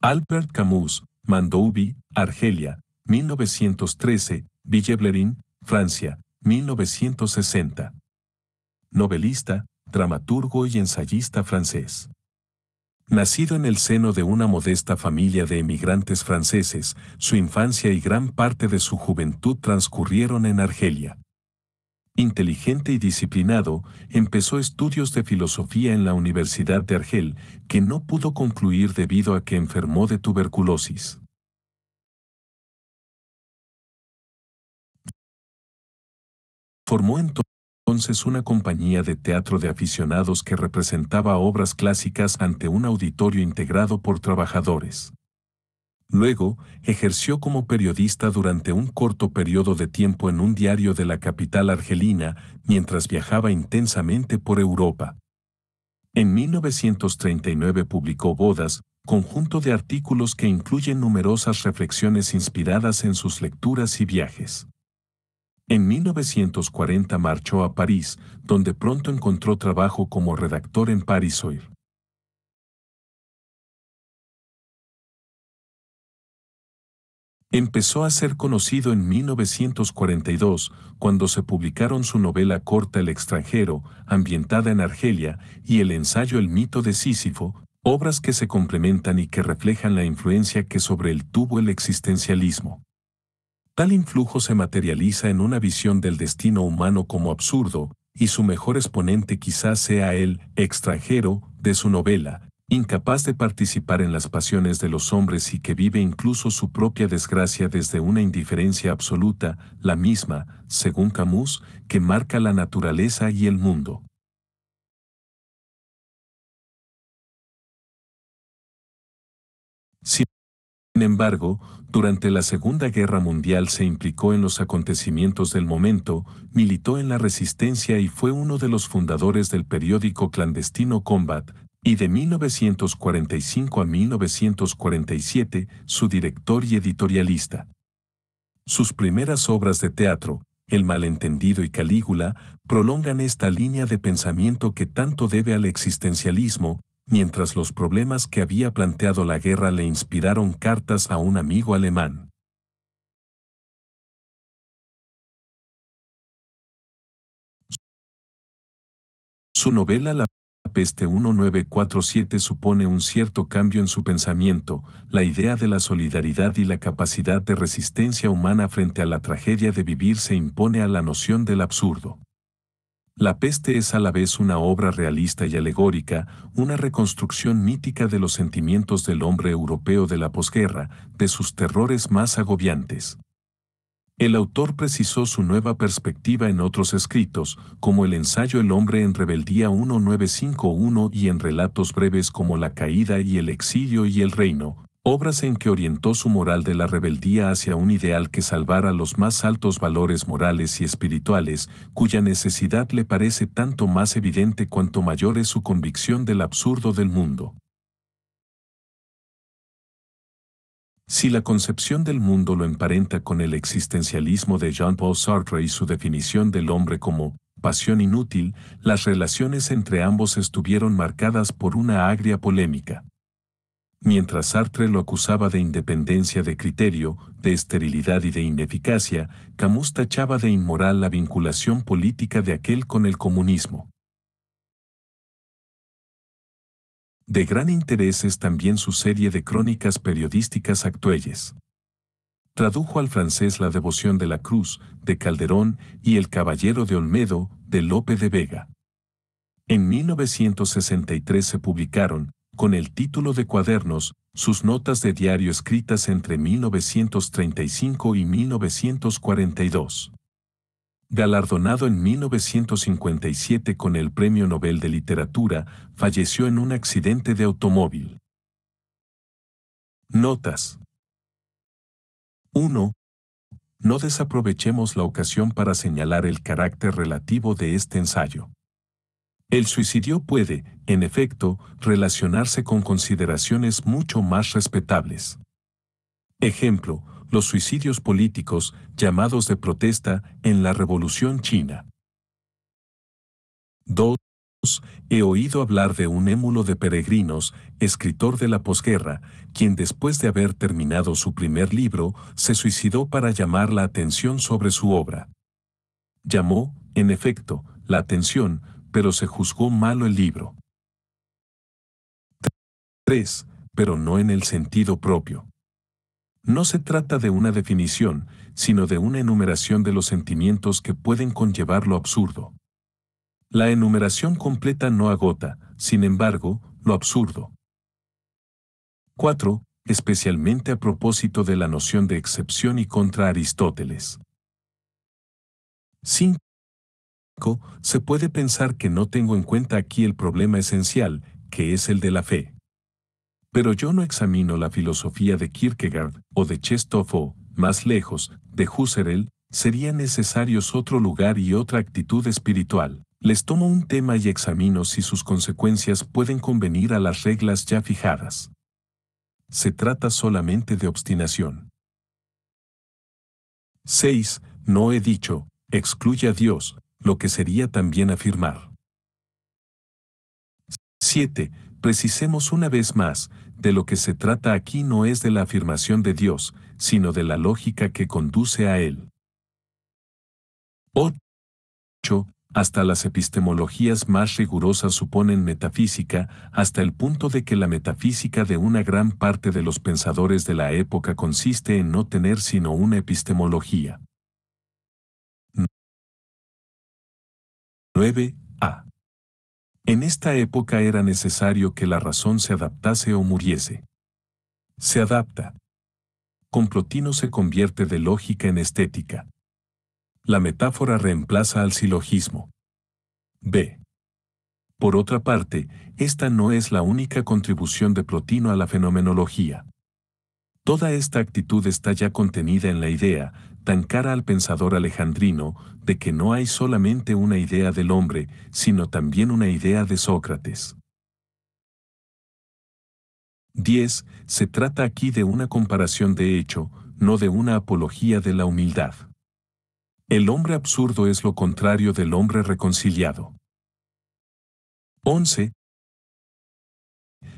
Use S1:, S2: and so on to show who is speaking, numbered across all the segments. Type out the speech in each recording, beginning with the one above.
S1: Albert Camus, Mandoubi, Argelia, 1913, Villeblerin, Francia, 1960. Novelista, dramaturgo y ensayista francés. Nacido en el seno de una modesta familia de emigrantes franceses, su infancia y gran parte de su juventud transcurrieron en Argelia. Inteligente y disciplinado, empezó estudios de filosofía en la Universidad de Argel, que no pudo concluir debido a que enfermó de tuberculosis. Formó entonces una compañía de teatro de aficionados que representaba obras clásicas ante un auditorio integrado por trabajadores. Luego, ejerció como periodista durante un corto periodo de tiempo en un diario de la capital argelina, mientras viajaba intensamente por Europa. En 1939 publicó Bodas, conjunto de artículos que incluyen numerosas reflexiones inspiradas en sus lecturas y viajes. En 1940 marchó a París, donde pronto encontró trabajo como redactor en Paris-Soir. Empezó a ser conocido en 1942, cuando se publicaron su novela corta El extranjero, ambientada en Argelia, y el ensayo El mito de Sísifo, obras que se complementan y que reflejan la influencia que sobre él tuvo el existencialismo. Tal influjo se materializa en una visión del destino humano como absurdo, y su mejor exponente quizás sea el extranjero de su novela, incapaz de participar en las pasiones de los hombres y que vive incluso su propia desgracia desde una indiferencia absoluta, la misma, según Camus, que marca la naturaleza y el mundo. Sin embargo, durante la Segunda Guerra Mundial se implicó en los acontecimientos del momento, militó en la resistencia y fue uno de los fundadores del periódico clandestino Combat, y de 1945 a 1947, su director y editorialista. Sus primeras obras de teatro, El malentendido y Calígula, prolongan esta línea de pensamiento que tanto debe al existencialismo, mientras los problemas que había planteado la guerra le inspiraron cartas a un amigo alemán. Su novela La peste 1947 supone un cierto cambio en su pensamiento, la idea de la solidaridad y la capacidad de resistencia humana frente a la tragedia de vivir se impone a la noción del absurdo. La peste es a la vez una obra realista y alegórica, una reconstrucción mítica de los sentimientos del hombre europeo de la posguerra, de sus terrores más agobiantes. El autor precisó su nueva perspectiva en otros escritos, como el ensayo El hombre en rebeldía 1951 y en relatos breves como La caída y el exilio y el reino, obras en que orientó su moral de la rebeldía hacia un ideal que salvara los más altos valores morales y espirituales, cuya necesidad le parece tanto más evidente cuanto mayor es su convicción del absurdo del mundo. Si la concepción del mundo lo emparenta con el existencialismo de Jean-Paul Sartre y su definición del hombre como pasión inútil, las relaciones entre ambos estuvieron marcadas por una agria polémica. Mientras Sartre lo acusaba de independencia de criterio, de esterilidad y de ineficacia, Camus tachaba de inmoral la vinculación política de aquel con el comunismo. De gran interés es también su serie de crónicas periodísticas actuelles. Tradujo al francés La devoción de la cruz, de Calderón, y El caballero de Olmedo, de Lope de Vega. En 1963 se publicaron, con el título de Cuadernos, sus notas de diario escritas entre 1935 y 1942. Galardonado en 1957 con el Premio Nobel de Literatura, falleció en un accidente de automóvil. Notas. 1. No desaprovechemos la ocasión para señalar el carácter relativo de este ensayo. El suicidio puede, en efecto, relacionarse con consideraciones mucho más respetables. Ejemplo, los suicidios políticos, llamados de protesta, en la Revolución China. 2. He oído hablar de un émulo de peregrinos, escritor de la posguerra, quien después de haber terminado su primer libro, se suicidó para llamar la atención sobre su obra. Llamó, en efecto, la atención, pero se juzgó malo el libro. 3. Pero no en el sentido propio. No se trata de una definición, sino de una enumeración de los sentimientos que pueden conllevar lo absurdo. La enumeración completa no agota, sin embargo, lo absurdo. 4. Especialmente a propósito de la noción de excepción y contra Aristóteles. 5. Se puede pensar que no tengo en cuenta aquí el problema esencial, que es el de la fe. Pero yo no examino la filosofía de Kierkegaard o de Chekhov o, más lejos, de Husserl, serían necesarios otro lugar y otra actitud espiritual. Les tomo un tema y examino si sus consecuencias pueden convenir a las reglas ya fijadas. Se trata solamente de obstinación. 6. No he dicho, excluye a Dios, lo que sería también afirmar. 7. Precisemos una vez más, de lo que se trata aquí no es de la afirmación de Dios, sino de la lógica que conduce a Él. 8. Hasta las epistemologías más rigurosas suponen metafísica, hasta el punto de que la metafísica de una gran parte de los pensadores de la época consiste en no tener sino una epistemología. 9a. En esta época era necesario que la razón se adaptase o muriese. Se adapta. Con Plotino se convierte de lógica en estética. La metáfora reemplaza al silogismo. B. Por otra parte, esta no es la única contribución de Plotino a la fenomenología. Toda esta actitud está ya contenida en la idea, tan cara al pensador alejandrino, de que no hay solamente una idea del hombre, sino también una idea de Sócrates. 10. Se trata aquí de una comparación de hecho, no de una apología de la humildad. El hombre absurdo es lo contrario del hombre reconciliado. 11.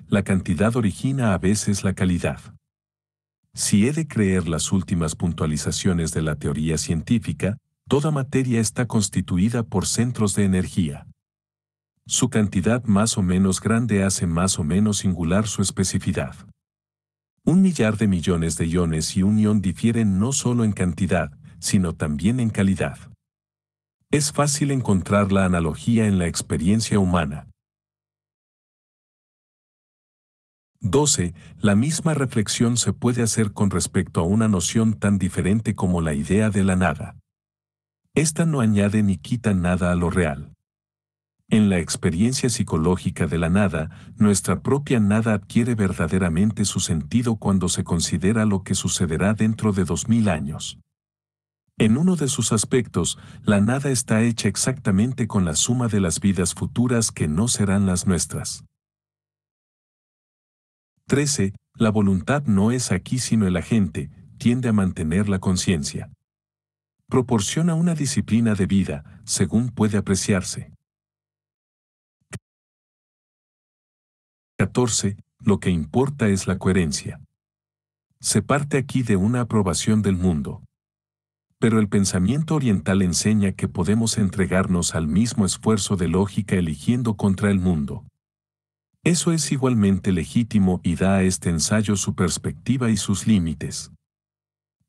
S1: La cantidad origina a veces la calidad. Si he de creer las últimas puntualizaciones de la teoría científica, toda materia está constituida por centros de energía. Su cantidad más o menos grande hace más o menos singular su especificidad. 1.000.000 de millones de iones y un ion difieren no solo en cantidad, sino también en calidad. Es fácil encontrar la analogía en la experiencia humana. 12. La misma reflexión se puede hacer con respecto a una noción tan diferente como la idea de la nada. Esta no añade ni quita nada a lo real. En la experiencia psicológica de la nada, nuestra propia nada adquiere verdaderamente su sentido cuando se considera lo que sucederá dentro de 2000 años. En uno de sus aspectos, la nada está hecha exactamente con la suma de las vidas futuras que no serán las nuestras. 13. La voluntad no es aquí sino el agente, tiende a mantener la conciencia. Proporciona una disciplina de vida, según puede apreciarse. 14. Lo que importa es la coherencia. Se parte aquí de una aprobación del mundo. Pero el pensamiento oriental enseña que podemos entregarnos al mismo esfuerzo de lógica eligiendo contra el mundo. Eso es igualmente legítimo y da a este ensayo su perspectiva y sus límites.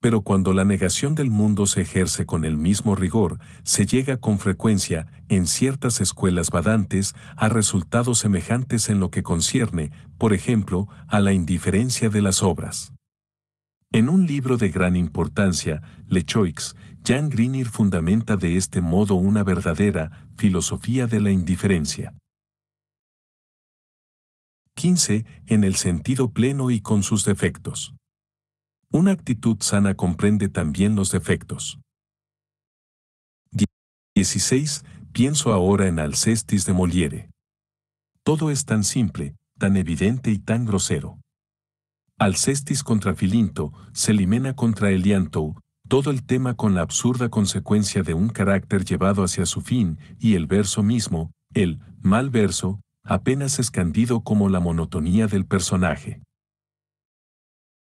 S1: Pero cuando la negación del mundo se ejerce con el mismo rigor, se llega con frecuencia, en ciertas escuelas vadantes, a resultados semejantes en lo que concierne, por ejemplo, a la indiferencia de las obras. En un libro de gran importancia, Le Choix, Jan Grinier fundamenta de este modo una verdadera filosofía de la indiferencia. 15. En el sentido pleno y con sus defectos. Una actitud sana comprende también los defectos. 16. Pienso ahora en Alcestis de Molière. Todo es tan simple, tan evidente y tan grosero. Alcestis contra Filinto, Celimena contra Eliantou, todo el tema con la absurda consecuencia de un carácter llevado hacia su fin, y el verso mismo, El mal verso apenas escandido como la monotonía del personaje.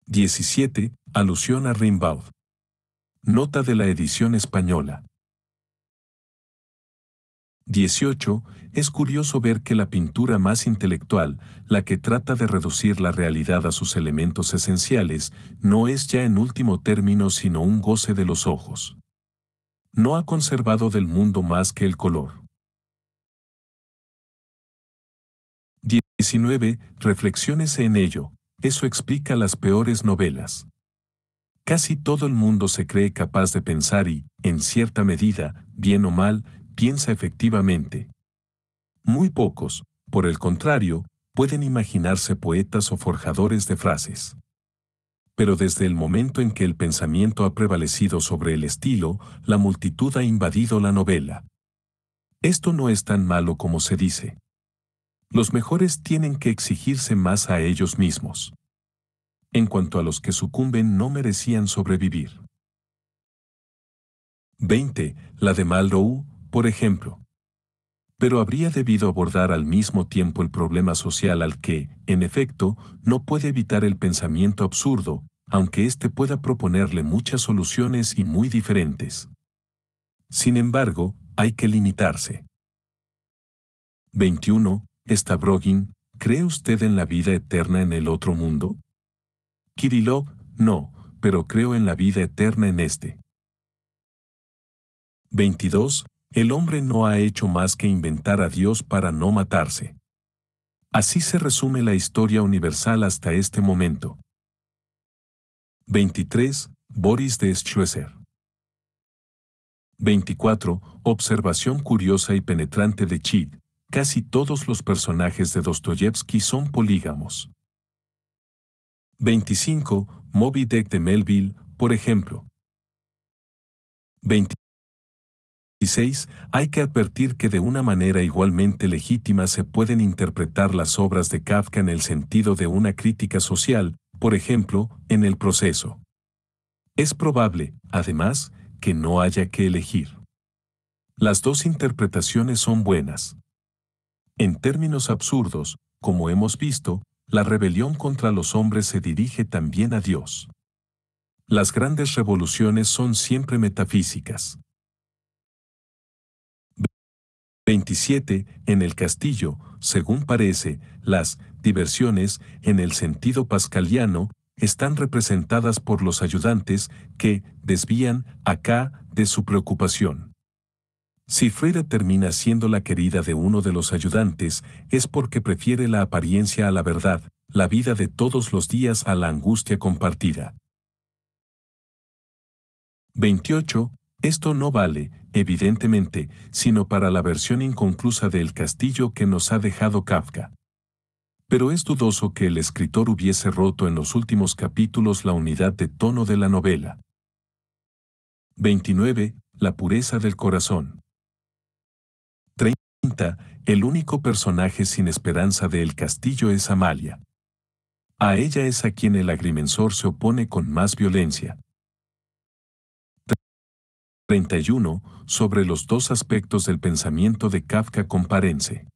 S1: 17. Alusión a Rimbaud. Nota de la edición española. 18. Es curioso ver que la pintura más intelectual, la que trata de reducir la realidad a sus elementos esenciales, no es ya en último término sino un goce de los ojos. No ha conservado del mundo más que el color. 19. Reflexiónese en ello, eso explica las peores novelas. Casi todo el mundo se cree capaz de pensar y, en cierta medida, bien o mal, piensa efectivamente. Muy pocos, por el contrario, pueden imaginarse poetas o forjadores de frases. Pero desde el momento en que el pensamiento ha prevalecido sobre el estilo, la multitud ha invadido la novela. Esto no es tan malo como se dice. Los mejores tienen que exigirse más a ellos mismos. En cuanto a los que sucumben, no merecían sobrevivir. 20. La de Malraux, por ejemplo. Pero habría debido abordar al mismo tiempo el problema social al que, en efecto, no puede evitar el pensamiento absurdo, aunque éste pueda proponerle muchas soluciones y muy diferentes. Sin embargo, hay que limitarse. 21. Stavrogin, ¿cree usted en la vida eterna en el otro mundo? Kirillov, no, pero creo en la vida eterna en este. 22. El hombre no ha hecho más que inventar a Dios para no matarse. Así se resume la historia universal hasta este momento. 23. Boris de Schloesser. 24. Observación curiosa y penetrante de Chid. Casi todos los personajes de Dostoyevsky son polígamos. 25. Moby Dick de Melville, por ejemplo. 26. Hay que advertir que de una manera igualmente legítima se pueden interpretar las obras de Kafka en el sentido de una crítica social, por ejemplo, en El proceso. Es probable, además, que no haya que elegir. Las dos interpretaciones son buenas. En términos absurdos, como hemos visto, la rebelión contra los hombres se dirige también a Dios. Las grandes revoluciones son siempre metafísicas. 27. En el castillo, según parece, las diversiones, en el sentido pascaliano, están representadas por los ayudantes que desvían acá de su preocupación. Si Frida termina siendo la querida de uno de los ayudantes, es porque prefiere la apariencia a la verdad, la vida de todos los días a la angustia compartida. 28. Esto no vale, evidentemente, sino para la versión inconclusa de El castillo que nos ha dejado Kafka. Pero es dudoso que el escritor hubiese roto en los últimos capítulos la unidad de tono de la novela. 29. La pureza del corazón. 30. El único personaje sin esperanza de El castillo es Amalia. A ella es a quien el agrimensor se opone con más violencia. 31. Sobre los dos aspectos del pensamiento de Kafka compárense.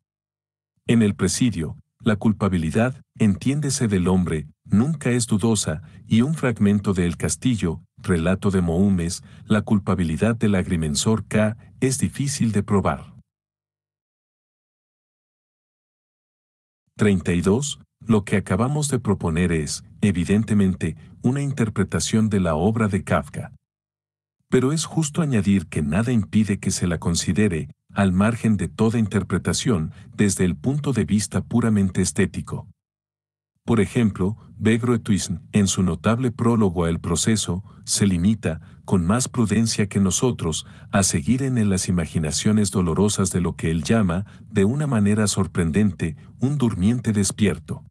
S1: En El presidio, la culpabilidad, entiéndese del hombre, nunca es dudosa, y un fragmento de El castillo, relato de Mohumes, la culpabilidad del agrimensor K, es difícil de probar. 32. Lo que acabamos de proponer es, evidentemente, una interpretación de la obra de Kafka. Pero es justo añadir que nada impide que se la considere, al margen de toda interpretación, desde el punto de vista puramente estético. Por ejemplo, Begroetuism, en su notable prólogo a El proceso, se limita, con más prudencia que nosotros, a seguir en él las imaginaciones dolorosas de lo que él llama, de una manera sorprendente, un durmiente despierto.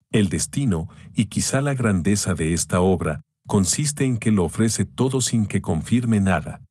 S1: El destino, y quizá la grandeza de esta obra, consiste en que lo ofrece todo sin que confirme nada.